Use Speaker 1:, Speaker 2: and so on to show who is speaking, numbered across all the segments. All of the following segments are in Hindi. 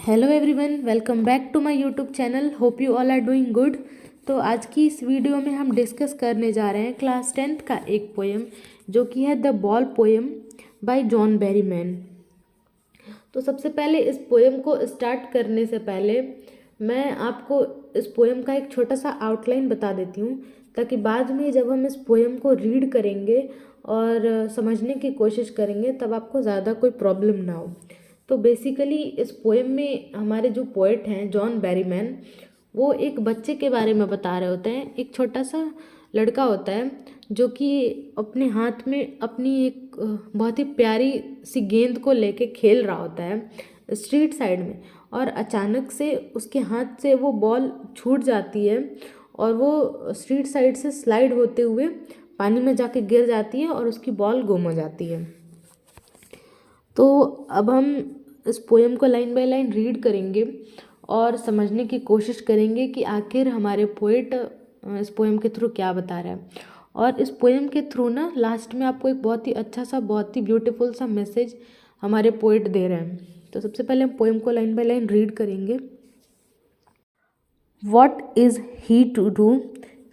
Speaker 1: Hello everyone, welcome back to my YouTube channel. Hope you all are doing good. तो आज की इस वीडियो में हम डिस्कस करने जा रहे हैं क्लास 10th का एक पोएम जो कि है the ball poem by John Berryman. तो सबसे पहले इस पोएम को स्टार्ट करने से पहले मैं आपको इस पोएम का एक छोटा सा आउटलाइन बता देती हूँ, ताकि बाद में जब हम इस पोएम को रीड करेंगे और समझने की कोशिश करेंगे तब आपको ज़्यादा कोई प्रॉब्लम ना हो। तो बेसिकली इस पोएम में हमारे जो पोएट हैं जॉन बेरीमैन, वो एक बच्चे के बारे में बता रहे होते हैं। एक छोटा सा लड़का होता है जो कि अपने हाथ में अपनी एक बहुत ही प्यारी सी गेंद को लेके खेल रहा होता है स्ट्रीट साइड में, और अचानक से उसके हाथ से वो बॉल छूट जाती है और वो स्ट्रीट साइड से स्लाइड होते हुए पानी में जाके गिर जाती है और उसकी बॉल गुम हो जाती है। तो अब हम इस पोएम को लाइन बाय लाइन रीड करेंगे और समझने की कोशिश करेंगे कि आखिर हमारे पोएट इस पोएम के थ्रू क्या बता रहा है। और इस पोएम के थ्रू ना लास्ट में आपको एक बहुत ही अच्छा सा, बहुत ही ब्यूटीफुल सा मैसेज हमारे पोएट दे रहे हैं। तो सबसे पहले हम पोएम को लाइन बाय लाइन रीड करेंगे। What is he to do?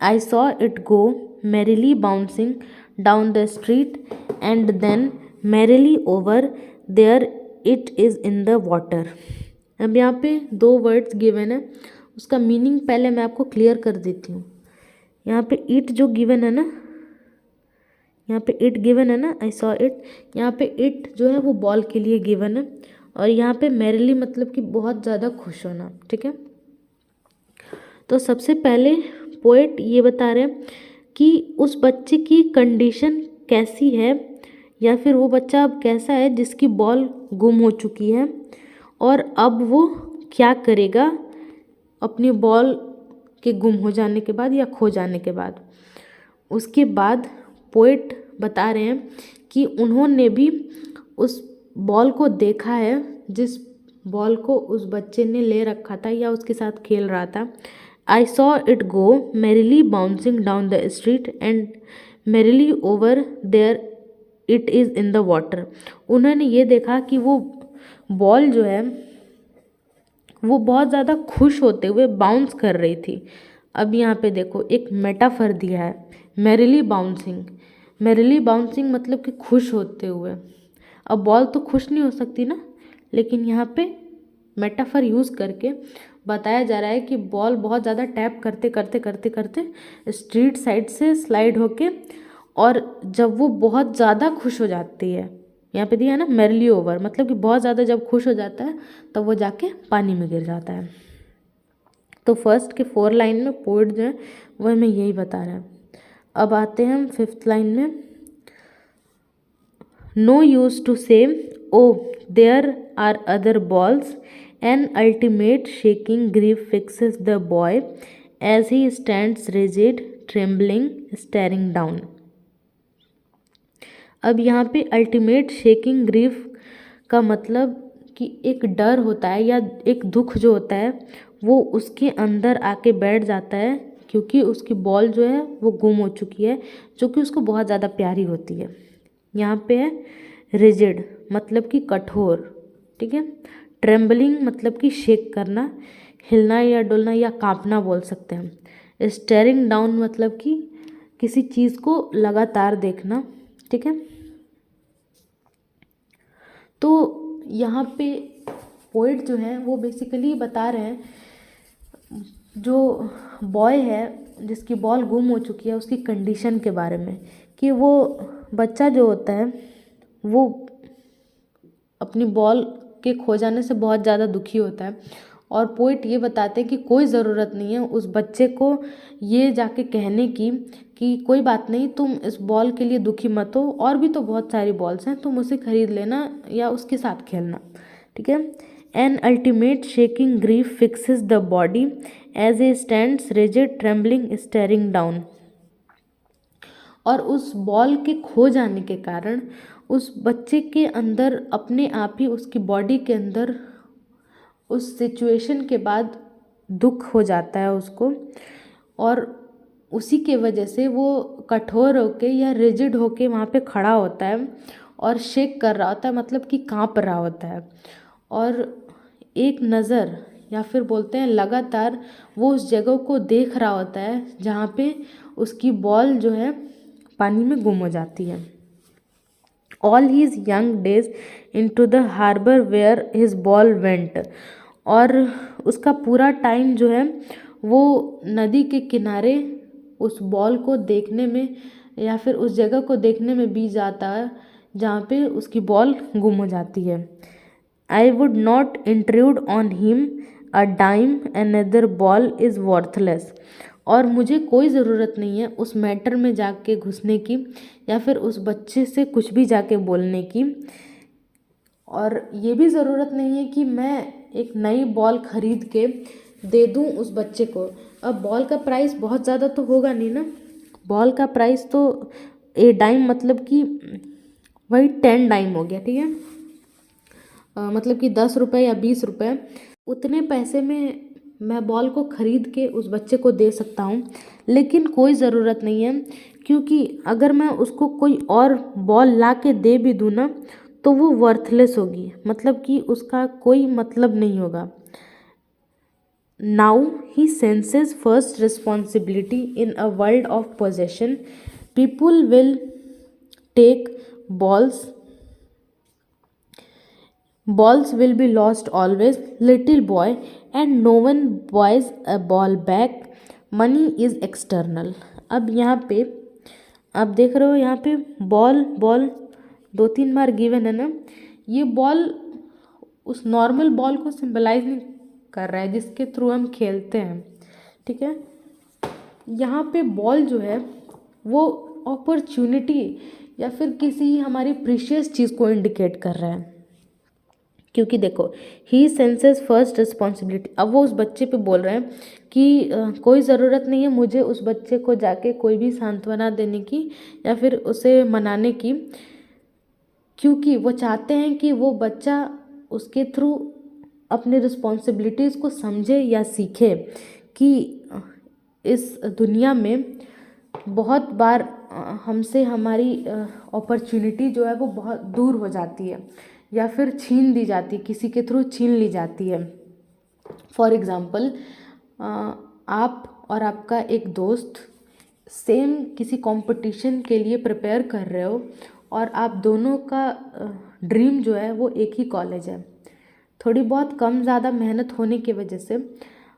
Speaker 1: I saw it go merrily bouncing down the street and then merrily over there it is in the water। अब यहाँ पे दो वर्ड्स गिवन है, उसका मीनिंग पहले मैं आपको क्लियर कर देती हूँ। यहाँ पे इट जो गिवन है ना, यहाँ पे इट गिवन है ना, आई सॉ इट, यहाँ पे इट जो है वो बॉल के लिए गिवन है, और यहाँ पे मैरिली मतलब कि बहुत ज़्यादा खुश होना। ठीक है, तो सबसे पहले पोएट ये बता रहे हैं कि उस बच्चे की कंडीशन कैसी है, या फिर वो बच्चा अब कैसा है जिसकी बॉल गुम हो चुकी है, और अब वो क्या करेगा अपनी बॉल के गुम हो जाने के बाद या खो जाने के बाद। उसके बाद पोएट बता रहे हैं कि उन्होंने भी उस बॉल को देखा है जिस बॉल को उस बच्चे ने ले रखा था या उसके साथ खेल रहा था। I saw it go merrily bouncing down the street and merrily over there it is in the water। उन्होंने ये देखा कि वो बॉल जो है वो बहुत ज़्यादा खुश होते हुए बाउंस कर रही थी। अब यहाँ पे देखो एक मेटाफर दिया है, मैरिली बाउंसिंग। मैरिली बाउंसिंग मतलब कि खुश होते हुए। अब बॉल तो खुश नहीं हो सकती ना, लेकिन यहाँ पे मेटाफर यूज़ करके बताया जा रहा है कि बॉल बहुत ज़्यादा टैप करते करते करते करते स्ट्रीट साइड से स्लाइड होके, और जब वो बहुत ज़्यादा खुश हो जाती है, यहाँ पे दिया है ना मैरिली ओवर, मतलब कि बहुत ज़्यादा जब खुश हो जाता है तब वो जाके पानी में गिर जाता है। तो फर्स्ट के 4 लाइन में पोएट जो है वह हमें यही बता रहा है। अब आते हैं हम 5th लाइन में। No use to say O there are other balls, an ultimate shaking grief fixes the boy as he stands rigid, trembling, staring down। अब यहाँ पे अल्टीमेट शेकिंग ग्रीफ का मतलब कि एक डर होता है या एक दुख जो होता है वो उसके अंदर आके बैठ जाता है, क्योंकि उसकी बॉल जो है वो गुम हो चुकी है, जो कि उसको बहुत ज़्यादा प्यारी होती है। यहाँ पे है रिजिड मतलब कि कठोर। ठीक है, ट्रेम्बलिंग मतलब कि शेक करना, हिलना या डुलना या कांपना बोल सकते हैं। स्टेरिंग डाउन मतलब कि किसी चीज़ को लगातार देखना। ठीक है, तो यहाँ पे पोएट जो है वो बेसिकली बता रहे हैं जो बॉय है जिसकी बॉल गुम हो चुकी है उसकी कंडीशन के बारे में, कि वो बच्चा जो होता है वो अपनी बॉल के खो जाने से बहुत ज़्यादा दुखी होता है। और पोएट ये बताते हैं कि कोई ज़रूरत नहीं है उस बच्चे को ये जाके कहने की कि कोई बात नहीं, तुम इस बॉल के लिए दुखी मत हो, और भी तो बहुत सारी बॉल्स हैं, तुम उसे खरीद लेना या उसके साथ खेलना। ठीक है, an ultimate shaking grief fixes the body as a stands rigid trembling staring down. और उस बॉल के खो जाने के कारण उस बच्चे के अंदर अपने आप ही उसकी बॉडी के अंदर उस सिचुएशन के बाद दुख हो जाता है उसको, और उसी के वजह से वो कठोर होके या रिजिड होके वहाँ पे खड़ा होता है और शेक कर रहा होता है, मतलब कि काँप रहा होता है। और एक नज़र या फिर बोलते हैं लगातार वो उस जगह को देख रहा होता है जहाँ पे उसकी बॉल जो है पानी में गुम हो जाती है। All his young days into the harbour where his ball went, और उसका पूरा टाइम जो है वो नदी के किनारे उस बॉल को देखने में या फिर उस जगह को देखने में बीत जाता है जहाँ पे उसकी बॉल गुम हो जाती है। I would not intrude on him a dime another ball is worthless, और मुझे कोई ज़रूरत नहीं है उस मैटर में जाके घुसने की या फिर उस बच्चे से कुछ भी जाके बोलने की, और ये भी ज़रूरत नहीं है कि मैं एक नई बॉल ख़रीद के दे दूँ उस बच्चे को। अब बॉल का प्राइस बहुत ज़्यादा तो होगा नहीं ना, बॉल का प्राइस तो ए डाइम मतलब कि वही 10 डाइम हो गया, ठीक है। मतलब कि 10 रुपये या 20 रुपये, उतने पैसे में मैं बॉल को ख़रीद के उस बच्चे को दे सकता हूँ। लेकिन कोई ज़रूरत नहीं है, क्योंकि अगर मैं उसको कोई और बॉल ला के दे भी दूँ ना तो वो वर्थलेस होगी, मतलब कि उसका कोई मतलब नहीं होगा। Now he senses first responsibility in a world of possession, people will take balls will be lost always, little boy, and no one buys a ball back, money is external। अब यहाँ पे आप देख रहे हो, यहाँ पे बॉल बॉल 2-3 बार गिवन है ना, ये बॉल उस नॉर्मल बॉल को सिंबलाइज नहीं कर रहा है जिसके थ्रू हम खेलते हैं, ठीक है। यहाँ पे बॉल जो है वो अपॉर्चुनिटी या फिर किसी हमारी प्रीशियस चीज़ को इंडिकेट कर रहा है, क्योंकि देखो ही सेंसेस फर्स्ट रिस्पॉन्सिबिलिटी। अब वो उस बच्चे पे बोल रहे हैं कि कोई ज़रूरत नहीं है मुझे उस बच्चे को जाके कोई भी सांत्वना देने की या फिर उसे मनाने की, क्योंकि वो चाहते हैं कि वो बच्चा उसके थ्रू अपने रिस्पॉन्सिबिलिटीज़ को समझे या सीखे कि इस दुनिया में बहुत बार हमसे हमारी अपॉर्चुनिटी जो है वो बहुत दूर हो जाती है या फिर छीन ली जाती है, किसी के थ्रू छीन ली जाती है। फॉर एग्ज़ाम्पल, आप और आपका एक दोस्त सेम किसी कंपटीशन के लिए प्रिपेयर कर रहे हो और आप दोनों का ड्रीम जो है वो एक ही कॉलेज है। थोड़ी बहुत कम ज़्यादा मेहनत होने की वजह से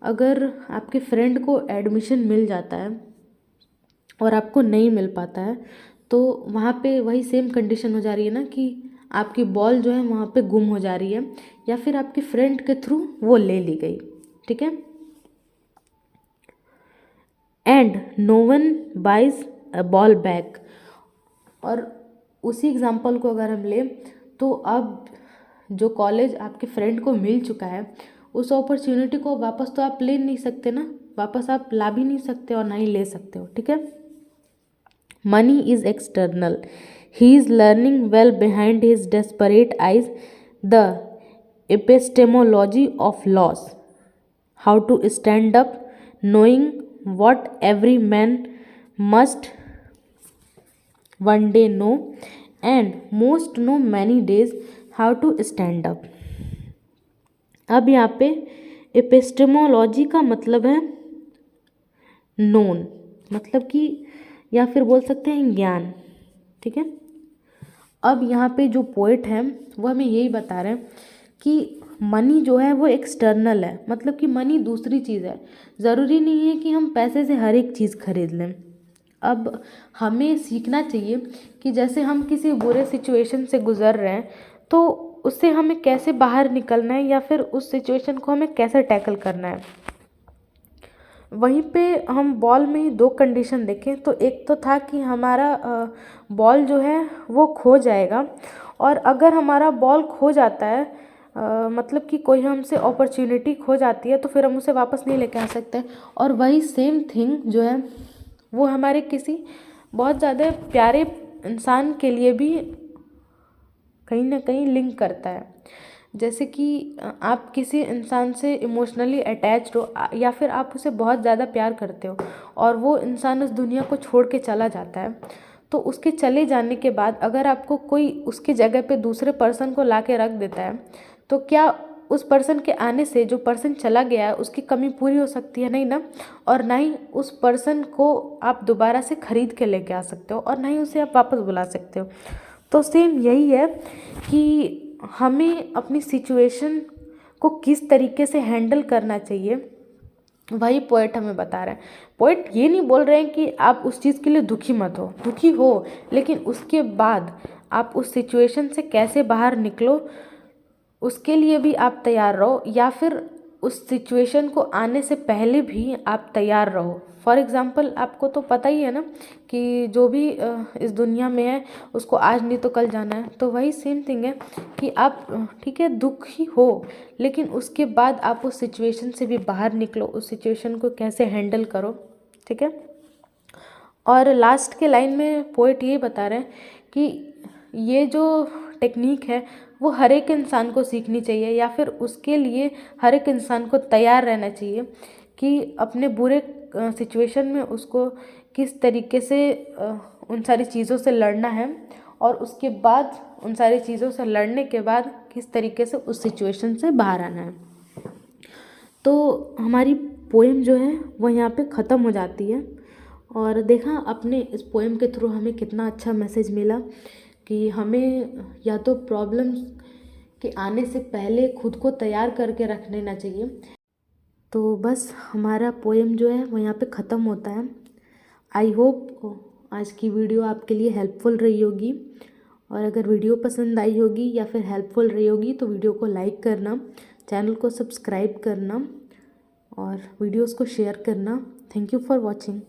Speaker 1: अगर आपके फ्रेंड को एडमिशन मिल जाता है और आपको नहीं मिल पाता है, तो वहाँ पे वही सेम कंडीशन हो जा रही है ना कि आपकी बॉल जो है वहाँ पे गुम हो जा रही है या फिर आपके फ्रेंड के थ्रू वो ले ली गई, ठीक है। And no one buys a ball back, और उसी एग्जांपल को अगर हम लें तो अब जो कॉलेज आपके फ्रेंड को मिल चुका है उस अपॉर्चुनिटी को वापस तो आप ले नहीं सकते ना, वापस आप ला भी नहीं सकते और ना ही ले सकते हो, ठीक है। Money is external, he is learning well behind his desperate eyes the epistemology of loss, how to stand up, knowing what every man must one day know, and most know many days how to stand up। अब यहाँ पे एपिस्टेमोलॉजी का मतलब है नोन, मतलब कि या फिर बोल सकते हैं ज्ञान, ठीक है। अब यहाँ पे जो पोइट है वो हमें यही बता रहे हैं कि मनी जो है वो एक्सटर्नल है, मतलब कि मनी दूसरी चीज़ है। ज़रूरी नहीं है कि हम पैसे से हर एक चीज़ खरीद लें। अब हमें सीखना चाहिए कि जैसे हम किसी बुरे सिचुएशन से गुज़र रहे हैं तो उससे हमें कैसे बाहर निकलना है या फिर उस सिचुएशन को हमें कैसे टैकल करना है। वहीं पे हम बॉल में ही 2 कंडीशन देखें तो एक तो था कि हमारा बॉल जो है वो खो जाएगा, और अगर हमारा बॉल खो जाता है मतलब कि कोई हमसे अपॉर्चुनिटी खो जाती है तो फिर हम उसे वापस नहीं लेके आ सकते। और वही सेम थिंग जो है वो हमारे किसी बहुत ज़्यादा प्यारे इंसान के लिए भी कहीं ना कहीं लिंक करता है। जैसे कि आप किसी इंसान से इमोशनली अटैच्ड हो या फिर आप उसे बहुत ज़्यादा प्यार करते हो और वो इंसान उस दुनिया को छोड़ के चला जाता है, तो उसके चले जाने के बाद अगर आपको कोई उसकी जगह पे दूसरे पर्सन को ला के रख देता है तो क्या उस पर्सन के आने से जो पर्सन चला गया है उसकी कमी पूरी हो सकती है, नहीं ना। और ना ही उस पर्सन को आप दोबारा से ख़रीद के लेके आ सकते हो, और ना ही उसे आप वापस बुला सकते हो। तो सेम यही है कि हमें अपनी सिचुएशन को किस तरीके से हैंडल करना चाहिए, वही पोएट हमें बता रहे हैं। पोएट ये नहीं बोल रहे हैं कि आप उस चीज़ के लिए दुखी मत हो, दुखी हो, लेकिन उसके बाद आप उस सिचुएशन से कैसे बाहर निकलो उसके लिए भी आप तैयार रहो, या फिर उस सिचुएशन को आने से पहले भी आप तैयार रहो। फॉर एग्ज़ाम्पल आपको तो पता ही है ना कि जो भी इस दुनिया में है उसको आज नहीं तो कल जाना है। तो वही सेम थिंग है कि आप ठीक है दुखी हो, लेकिन उसके बाद आप उस सिचुएशन से भी बाहर निकलो, उस सिचुएशन को कैसे हैंडल करो, ठीक है। और लास्ट के लाइन में पोएट ये बता रहे हैं कि ये जो टेक्निक है वो हर एक इंसान को सीखनी चाहिए, या फिर उसके लिए हर एक इंसान को तैयार रहना चाहिए कि अपने बुरे सिचुएशन में उसको किस तरीके से उन सारी चीज़ों से लड़ना है, और उसके बाद उन सारी चीज़ों से लड़ने के बाद किस तरीके से उस सिचुएशन से बाहर आना है। तो हमारी पोएम जो है वो यहाँ पे ख़त्म हो जाती है। और देखा अपने इस पोएम के थ्रू हमें कितना अच्छा मैसेज मिला कि हमें या तो प्रॉब्लम्स के आने से पहले खुद को तैयार करके रख लेना चाहिए। तो बस हमारा पोएम जो है वो यहाँ पे ख़त्म होता है। आई होप आज की वीडियो आपके लिए हेल्पफुल रही होगी, और अगर वीडियो पसंद आई होगी या फिर हेल्पफुल रही होगी तो वीडियो को लाइक करना, चैनल को सब्सक्राइब करना और वीडियोस को शेयर करना। Thank you for watching.